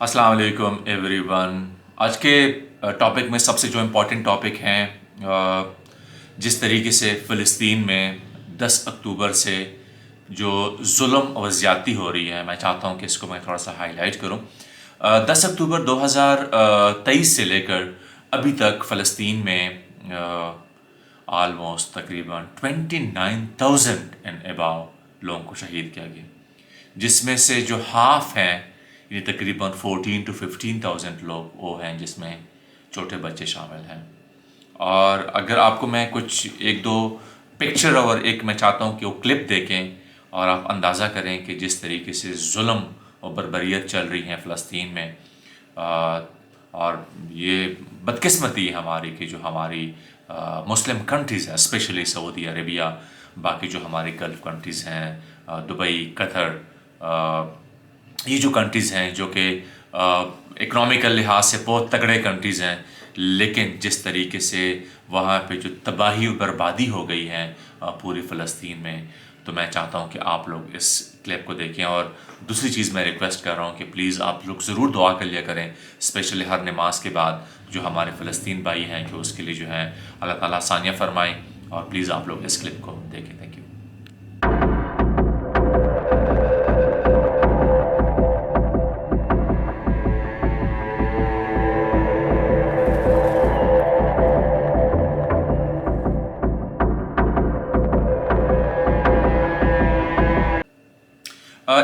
अस्सलाम वालेकुम एवरीवन। आज के टॉपिक में सबसे जो इम्पोर्टेंट टॉपिक हैं, जिस तरीके से फ़लस्तीन में 10 अक्टूबर से जो जुल्म और ज़्यादती हो रही है, मैं चाहता हूँ कि इसको मैं थोड़ा सा हाईलाइट करूँ। 10 अक्टूबर 2023 से लेकर अभी तक फ़लस्तीन में आलमोस्ट तकरीबन 29,000 एंड अबाव लोगों को शहीद किया गया, जिसमें से जो हाफ हैं ये तकरीबन 14 to 15,000 लोग वो हैं जिसमें छोटे बच्चे शामिल हैं। और अगर आपको मैं कुछ एक दो पिक्चर और एक मैं चाहता हूँ कि वो क्लिप देखें और आप अंदाज़ा करें कि जिस तरीके से जुल्म और बर्बरियत चल रही है फ़लस्तीन में, और ये बदकिस्मती है हमारी कि जो हमारी मुस्लिम कंट्रीज़ हैं, स्पेशली सऊदी अरेबिया, बाकी जो हमारी गल्फ़ कंट्रीज़ हैं, दुबई, कतर, ये जो कंट्रीज़ हैं जो कि इकनॉमिकल लिहाज से बहुत तगड़े कंट्रीज़ हैं, लेकिन जिस तरीके से वहाँ पे जो तबाही और बर्बादी हो गई है पूरी फ़लस्तीन में, तो मैं चाहता हूँ कि आप लोग इस क्लिप को देखें। और दूसरी चीज़ मैं रिक्वेस्ट कर रहा हूँ कि प्लीज़ आप लोग ज़रूर दुआ कर लिया करें, स्पेशली हर नमाज के बाद जो हमारे फ़लस्तीन भाई हैं कि उसके लिए जो है अल्लाह ताला आसानियाँ फरमाएँ। और प्लीज़ आप लोग इस क्लिप को देखें। Thank you.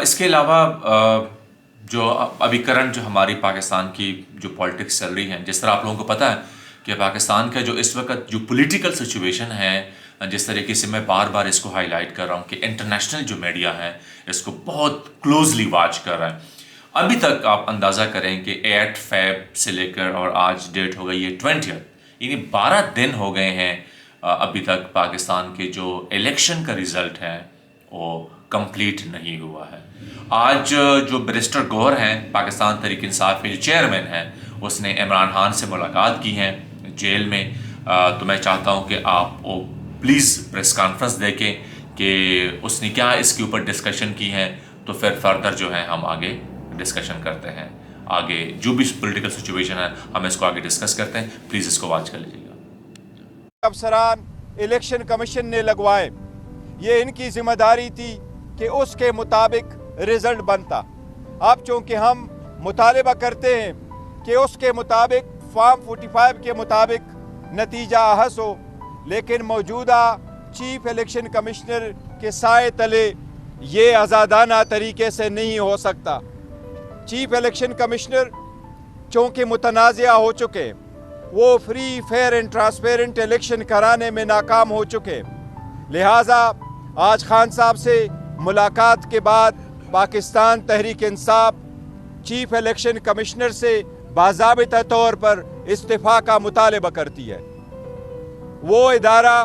इसके अलावा जो अभी करंट जो हमारी पाकिस्तान की जो पॉलिटिक्स चल रही है, जिस तरह आप लोगों को पता है कि पाकिस्तान का जो इस वक्त जो पॉलिटिकल सिचुएशन है, जिस तरीके से मैं बार बार इसको हाईलाइट कर रहा हूँ कि इंटरनेशनल जो मीडिया है इसको बहुत क्लोजली वॉच कर रहा है। अभी तक आप अंदाज़ा करें कि 8 फ़रवरी से लेकर और आज डेट हो गई है 20, यानी 12 दिन हो गए हैं अभी तक पाकिस्तान के जो इलेक्शन का रिज़ल्ट है वो कंप्लीट नहीं हुआ है। आज जो बैरिस्टर गौहर हैं, पाकिस्तान तहरीक इंसाफ के जो चेयरमैन हैं, उसने इमरान खान से मुलाकात की है जेल में। तो मैं चाहता हूं कि आप वो प्लीज़ प्रेस कॉन्फ्रेंस देखें कि उसने क्या इसके ऊपर डिस्कशन की है, तो फिर फर्दर जो है हम आगे डिस्कशन करते हैं। आगे जो भी पॉलिटिकल सिचुएशन है हम इसको आगे डिस्कस करते हैं। प्लीज़ इसको वॉच कर लीजिएगा। अफसरान इलेक्शन कमीशन ने लगवाए, ये इनकी जिम्मेदारी थी कि उसके मुताबिक रिजल्ट बनता। अब चूँकि हम मुतालबा करते हैं कि उसके मुताबिक फॉर्म 45 के मुताबिक नतीजा अहस हो, लेकिन मौजूदा चीफ इलेक्शन कमिश्नर के साए तले ये आज़ादाना तरीके से नहीं हो सकता। चीफ इलेक्शन कमिश्नर चूँकि मुतनाज़िया हो चुके, वो free fair and transparent election कराने में नाकाम हो चुके, लिहाजा आज खान साहब से मुलाकात के बाद Pakistan Tehreek Insaf chief election commissioner से बाज़ाबिता तौर पर इस्तीफ़ा का मुतालबा करती है। वो इदारा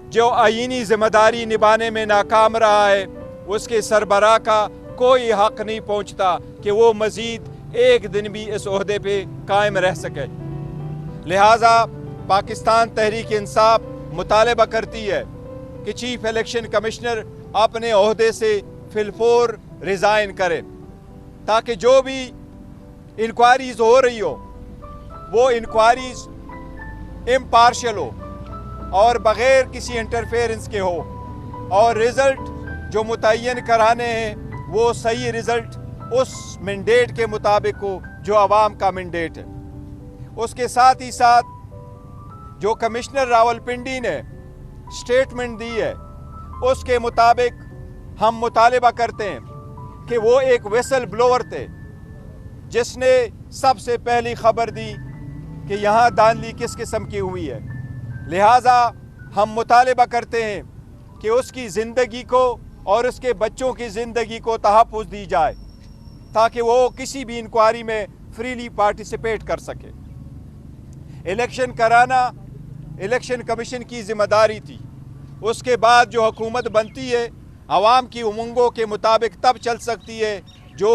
जो आईनी ज़िम्मेदारी निभाने में नाकाम रहा है, उसके सरबराह का कोई हक़ नहीं पहुँचता कि वो मज़ीद एक दिन भी इस ओहदे पे कायम रह सके। लिहाजा पाकिस्तान तहरीक इंसाफ मुतालबा करती है कि चीफ इलेक्शन कमिश्नर अपने ओहदे से फिलफोर रिज़ाइन करें, ताकि जो भी इंक्वायरीज़ हो रही हो वो इंक्वायरीज़ इम्पार्शियल हो और बग़ैर किसी इंटरफेरेंस के हो, और रिज़ल्ट जो मुतय्यन कराने हैं वो सही रिज़ल्ट उस मैंडेट के मुताबिक हो जो आवाम का मैंडेट है। उसके साथ ही साथ जो कमिश्नर रावलपिंडी ने स्टेटमेंट दी है, उसके मुताबिक हम मुतालबा करते हैं कि वो एक विसल ब्लोअर थे जिसने सबसे पहली खबर दी कि यहाँ धांधली किस किस्म की हुई है। लिहाजा हम मुतालबा करते हैं कि उसकी ज़िंदगी को और उसके बच्चों की ज़िंदगी को तहफ़्फ़ुज़ दी जाए, ताकि वो किसी भी इंक्वायरी में फ्रीली पार्टिसिपेट कर सके। इलेक्शन कराना इलेक्शन कमीशन की ज़िम्मेदारी थी। उसके बाद जो हुकूमत बनती है अवाम की उमंगों के मुताबिक तब चल सकती है जो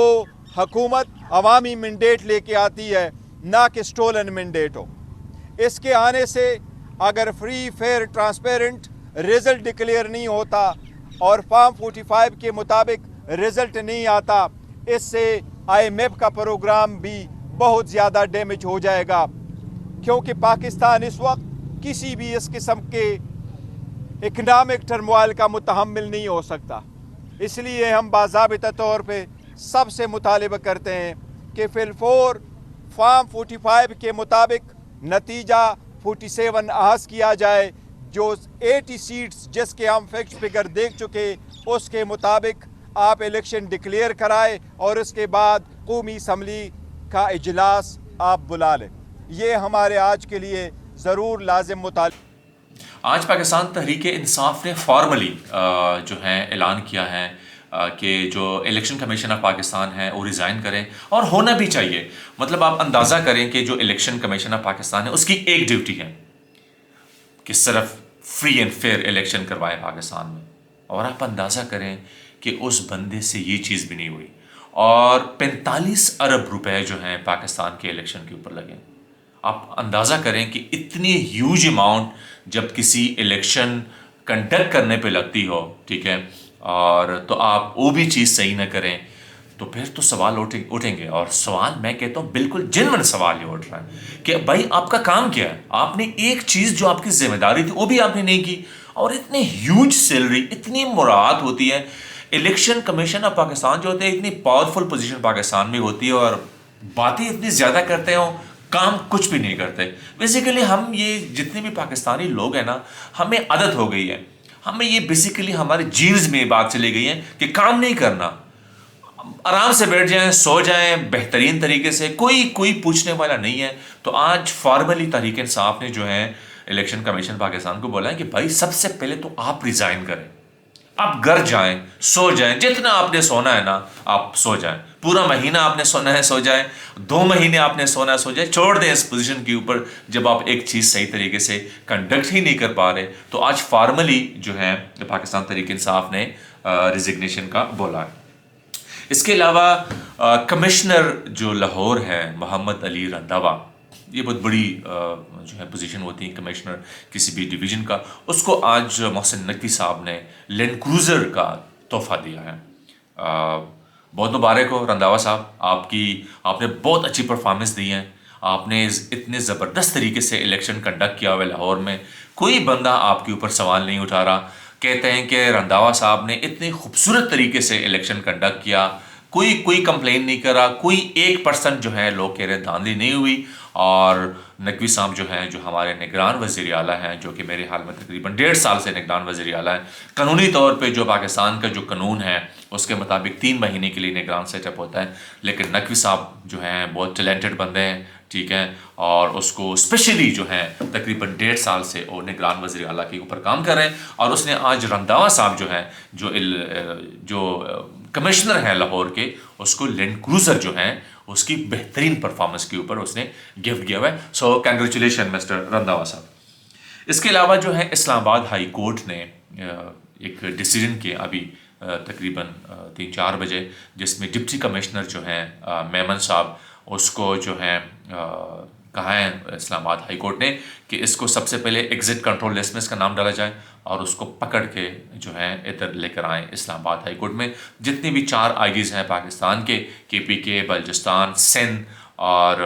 हुकूमत अवामी मैंडेट लेके आती है, ना कि स्टोलन मैंडेट हो। इसके आने से अगर free fair transparent result declare नहीं होता और फॉर्म 45 के मुताबिक रिज़ल्ट नहीं आता, इससे IMF का प्रोग्राम भी बहुत ज़्यादा डैमेज हो जाएगा, क्योंकि पाकिस्तान इस वक्त किसी भी इस किस्म के इकनॉमिक टर्मोइल का मुतहम्मिल नहीं हो सकता। इसलिए हम बाज़ाबिता तौर पे सबसे मुतालिबा करते हैं कि फिलफोर फार्म 45 के मुताबिक नतीजा 47 अहस किया जाए। जो 80 सीट्स जिसके हम फिक्स फिगर देख चुके, उसके मुताबिक आप इलेक्शन डिक्लेयर कराएं और उसके बाद कौमी असम्बली का इजलास आप बुला लें। ये हमारे आज के लिए ज़रूर लाजिम मुतालिबा। आज पाकिस्तान तहरीक इंसाफ ने फॉर्मली जो है ऐलान किया है कि जो इलेक्शन कमीशन ऑफ पाकिस्तान है वो रिज़ाइन करें, और होना भी चाहिए। मतलब आप अंदाज़ा करें कि जो इलेक्शन कमीशन ऑफ पाकिस्तान है उसकी एक ड्यूटी है कि सिर्फ फ्री एंड फेयर इलेक्शन करवाएं पाकिस्तान में, और आप अंदाज़ा करें कि उस बंदे से ये चीज़ भी नहीं हुई, और 45 अरब रुपए जो हैं पाकिस्तान के इलेक्शन के ऊपर लगे। आप अंदाज़ा करें कि इतनी ह्यूज अमाउंट जब किसी इलेक्शन कंडक्ट करने पे लगती हो, ठीक है, और तो आप वो भी चीज़ सही ना करें, तो फिर तो सवाल उठेंगे। और सवाल मैं कहता हूँ बिल्कुल जेन्युइन सवाल ये उठ रहा है कि भाई आपका काम क्या है? आपने एक चीज़ जो आपकी जिम्मेदारी थी वो भी आपने नहीं की, और इतनी ह्यूज सैलरी, इतनी मुराद होती है। इलेक्शन कमीशन ऑफ पाकिस्तान जो होते हैं, इतनी पावरफुल पोजीशन पाकिस्तान में होती है, और बातें इतनी ज़्यादा करते हो, काम कुछ भी नहीं करते। बेसिकली हम ये जितने भी पाकिस्तानी लोग हैं ना, हमें आदत हो गई है, हमें ये बेसिकली हमारे जीन्स में बात चली गई है कि काम नहीं करना, आराम से बैठ जाएं, सो जाएं बेहतरीन तरीके से, कोई पूछने वाला नहीं है। तो आज फॉर्मली तहरीक इंसाफ ने जो है इलेक्शन कमीशन पाकिस्तान को बोला है कि भाई सबसे पहले तो आप रिज़ाइन करें, आप घर जाएं, सो जाएं, जितना आपने सोना है ना आप सो जाएं, पूरा महीना आपने सोना है सो जाएं, 2 महीने आपने सोना है सो जाएं, छोड़ दें इस पोजीशन के ऊपर जब आप एक चीज़ सही तरीके से कंडक्ट ही नहीं कर पा रहे। तो आज फार्मली जो है पाकिस्तान तहरीक इंसाफ ने रिजिग्नेशन का बोला है। इसके अलावा कमिश्नर जो लाहौर है मोहम्मद अली रंधावा, ये बहुत बड़ी जो है पोजीशन होती है कमिश्नर किसी भी डिवीज़न का, उसको आज मोहसिन नकवी साहब ने लैंड क्रूज़र का तोहफा दिया है। बहुत मुबारक हो रंधावा साहब, आपने बहुत अच्छी परफॉर्मेंस दी है। आपने इतने ज़बरदस्त तरीके से इलेक्शन कंडक्ट किया हुआ है लाहौर में, कोई बंदा आपके ऊपर सवाल नहीं उठा रहा। कहते हैं कि रंधावा साहब ने इतने खूबसूरत तरीके से इलेक्शन कंडक्ट किया, कोई कंप्लेन नहीं करा, कोई 1% जो है लोग कह रहे धांधली नहीं हुई। और नकवी साहब जो हैं, जो हमारे निगरान वज़ीर आला हैं, जो कि मेरे हाल में तकरीबन 1.5 साल से निगरान वज़ीर आला हैं, कानूनी तौर पे जो पाकिस्तान का जो कानून है उसके मुताबिक 3 महीने के लिए निगरान सेटअप होता है, लेकिन नकवी साहब जो हैं बहुत टैलेंटेड बंदे हैं, ठीक है, और उसको स्पेशली जो है तकरीबन 1.5 साल से वो निगरान वज़ीर आला के ऊपर काम कर रहे हैं। और उसने आज रंधावा साहब जो हैं, जो कमिश्नर हैं लाहौर के, उसको लैंड क्रूज़र जो हैं उसकी बेहतरीन परफॉर्मेंस के ऊपर उसने गिफ्ट किया हुआ है। सो कंग्रेचुलेशन मिस्टर रंधावा साहब। इसके अलावा जो है इस्लामाबाद हाई कोर्ट ने एक डिसीजन किया अभी तकरीबन 3-4 बजे, जिसमें डिप्टी कमिश्नर जो हैं मेमन साहब, उसको जो है कहा है इस्लामाबाद हाई कोर्ट ने कि इसको सबसे पहले एग्जिट कंट्रोल लिस्ट में इसका नाम डाला जाए और उसको पकड़ के जो है इधर लेकर आएँ इस्लामाबाद हाई कोर्ट में। जितने भी 4 IGs हैं पाकिस्तान के, KPK, बलूचिस्तान, सिंध और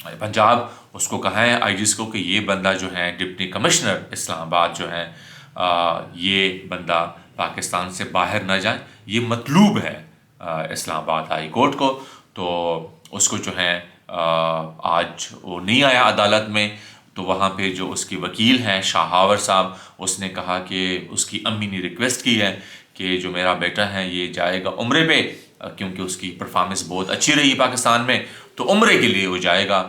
पंजाब, उसको कहा है IGs को कि ये बंदा जो है डिप्टी कमिश्नर इस्लामाबाद जो है ये बंदा पाकिस्तान से बाहर ना जाए, ये मतलूब है इस्लामाबाद हाई कोर्ट को। तो उसको जो है आज वो नहीं आया अदालत में, तो वहाँ पे जो उसकी वकील हैं शाहावर साहब, उसने कहा कि उसकी अम्मी ने रिक्वेस्ट की है कि जो मेरा बेटा है ये जाएगा उम्रे पे, क्योंकि उसकी परफॉर्मेंस बहुत अच्छी रही पाकिस्तान में, तो उम्रे के लिए वो जाएगा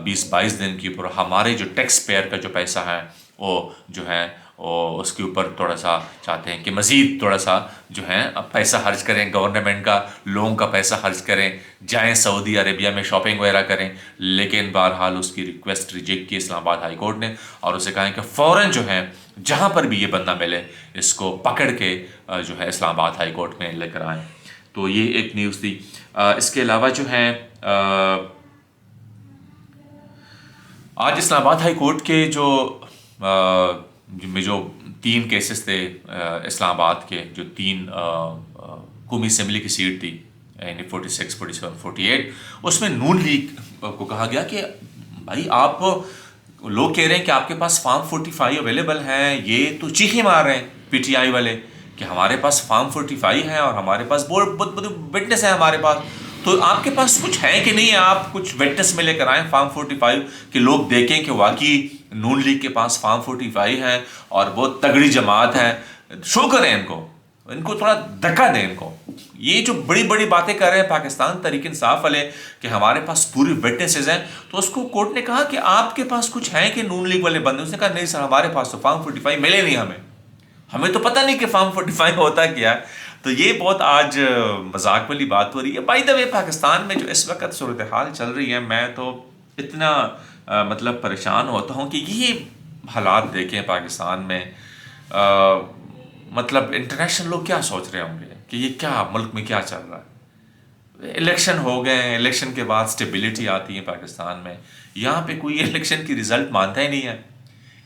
20-22 दिन के ऊपर। हमारे जो टैक्स पेयर का जो पैसा है वो जो है वो उसके ऊपर थोड़ा सा चाहते हैं कि मज़ीद थोड़ा सा जो है पैसा खर्च करें, गवर्नमेंट का लोगों का पैसा खर्च करें, जाएं सऊदी अरेबिया में शॉपिंग वगैरह करें। लेकिन बहरहाल उसकी रिक्वेस्ट रिजेक्ट की इस्लामाबाद हाई कोर्ट ने और उसे कहा कि फ़ौरन जो है जहाँ पर भी ये बंदा मिले इसको पकड़ के जो है इस्लामाबाद हाई कोर्ट में लेकर आएँ। तो ये एक न्यूज़ थी। इसके अलावा जो है आज इस्लामाबाद हाई कोर्ट के जो 3 केसेस थे इस्लामाबाद के, जो 3 कौमी असम्बली की सीट थी, یعنی 46, 47, 48. اس میں نون لیگ کو کہا گیا کہ بھائی آپ لوگ کہہ رہے ہیں کہ آپ کے پاس فارم 45 اویلیبل ہیں، یہ تو چیخیں مار رہے ہیں پی ٹی آئی والے کہ ہمارے پاس فارم 45 ہیں اور ہمارے پاس بہت وٹنس ہیں ہمارے پاس، تو آپ کے پاس کچھ ہے کہ نہیں ہے، آپ کچھ وٹنس میں لے کر آئیں فارم 45 کہ لوگ دیکھیں کہ واقعی نون لیگ کے پاس فارم 45 ہیں اور بہت تگڑی جماعت ہے، شو کریں ان کو تھوڑا دھکا دیں ان کو. یہ جو بڑی بڑی باتیں کر رہے ہیں پاکستان تحریک انصاف والے کہ ہمارے پاس پوری وٹنسز ہیں، تو اس کو کورٹ نے کہا کہ آپ کے پاس کچھ ہیں کہ نون لیگ والے بندے؟ اس نے کہا نہیں سر، ہمارے پاس تو فارم 45 ملے نہیں، ہمیں تو پتہ نہیں کہ فارم 45 ہوتا کیا ہے. تو یہ بہت آج مذاق والی بات ہو رہی ہے. بائی دا وے پاکستان میں جو اس وقت صورتحال چل رہی ہے، میں تو اتنا مطلب پریشان ہوتا ہوں کہ یہ حالات دیکھیں پاکستان میں، مطلب انٹرنیشنل لوگ کیا سوچ رہے ہوں گے کہ یہ کیا ملک میں کیا چل رہا ہے. الیکشن ہو گئے ہیں، الیکشن کے بعد سٹیبلٹی آتی ہے پاکستان میں، یہاں پہ کوئی الیکشن کی رزلٹ مانتا ہی نہیں ہے.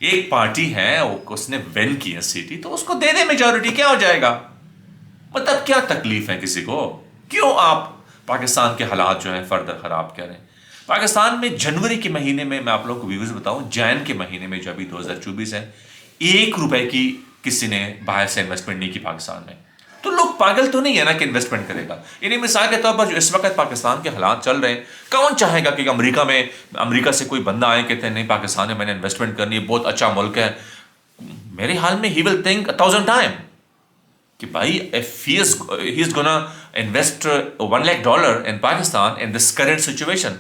ایک پارٹی ہے اس نے ون کی ہے سیٹی، تو اس کو دے دے میجورٹی، کیا ہو جائے گا؟ مطلب کیا تکلیف ہے کسی کو؟ کیوں آپ پاکستان کے حالات جو ہیں فردر خراب کریں؟ پاکستان میں جنوری کے مہینے میں آپ لوگوں کو ویوز بتاؤں، جین کے مہینے میں جو ابھی 2024 ہے، 1 روپے کی کسی نے باہر سے انویسٹمنٹ نہیں کی پاکستان میں. تو لوگ پاگل تو نہیں ہے نا کہ انویسٹمنٹ کرے گا. یعنی مثال کے طور پر جو اس وقت پاکستان کے حالات چل رہے ہیں، کون چاہے گا کہ امریکہ سے کوئی بندہ آئے کہتے ہیں نہیں پاکستان میں میں نے انویسٹمنٹ کرنی ہے، بہت اچھا ملک ہے. میرے حال میں ہی ول تھنک 1000 ٹائم کہ بھائی if he is gonna invest $1 lakh in Pakistan in this current situation،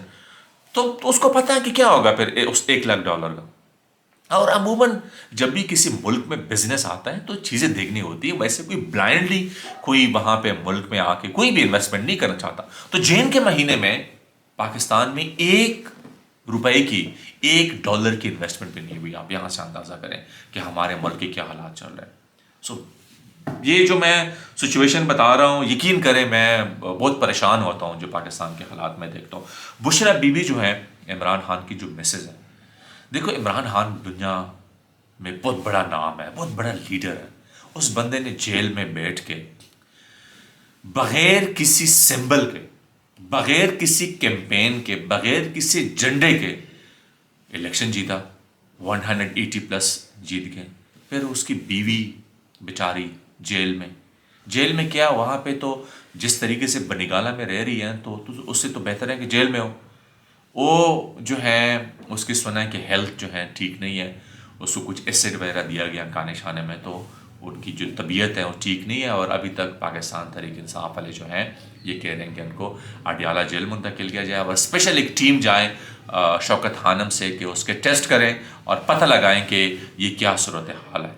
تو اس کو پتہ ہے کہ کیا ہوگا پھر اس $1 lakh کا. اور عموماً جب بھی کسی ملک میں بزنس آتا ہے تو چیزیں دیکھنی ہوتی ہے، ویسے کوئی بلائنڈلی کوئی وہاں پہ ملک میں آ کے کوئی بھی انویسٹمنٹ نہیں کرنا چاہتا. تو جین کے مہینے میں پاکستان میں 1 روپے کی $1 کی انویسٹمنٹ بھی نہیں ہوئی. آپ یہاں سے اندازہ کریں کہ ہمارے ملک کے کیا حالات چل رہے ہیں. سو یہ جو میں سچویشن بتا رہا ہوں، یقین کریں میں بہت پریشان ہوتا ہوں جو پاکستان کے حالات میں دیکھتا ہوں. بشرا بی بی جو ہے عمران خان کی جو مسز ہے، دیکھو عمران خان دنیا میں بہت بڑا نام ہے، بہت بڑا لیڈر ہے. اس بندے نے جیل میں بیٹھ کے بغیر کسی سمبل کے، بغیر کسی کیمپین کے، بغیر کسی جھنڈے کے الیکشن جیتا، 180+ جیت گئے. پھر اس کی بیوی بیچاری جیل میں کیا وہاں پہ تو جس طریقے سے بنگالہ میں رہ رہی ہیں تو اس سے تو بہتر ہے کہ جیل میں ہو. وہ جو ہے اس کی سنا ہے کہ ہیلتھ جو ہے ٹھیک نہیں ہے، اس کو کچھ ایسڈ وغیرہ دیا گیا کھانے شانے میں، تو ان کی جو طبیعت ہے وہ ٹھیک نہیں ہے. اور ابھی تک پاکستان تحریک انصاف والے جو ہیں یہ کہہ رہے ہیں کہ ان کو اڈیالہ جیل منتقل کیا جائے اور اسپیشل ایک ٹیم جائے شوکت خانم سے کہ اس کے ٹیسٹ کریں اور پتہ لگائیں کہ یہ کیا صورتحال ہے.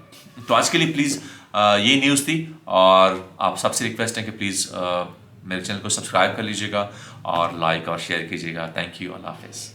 تو آج کے لیے پلیز یہ نیوز تھی، اور آپ سب سے ریکویسٹ ہے کہ پلیز میرے چینل کو سبسکرائب کر لیجیے گا اور لائک اور شیئر کیجیے گا. تھینک یو، اللہ حافظ.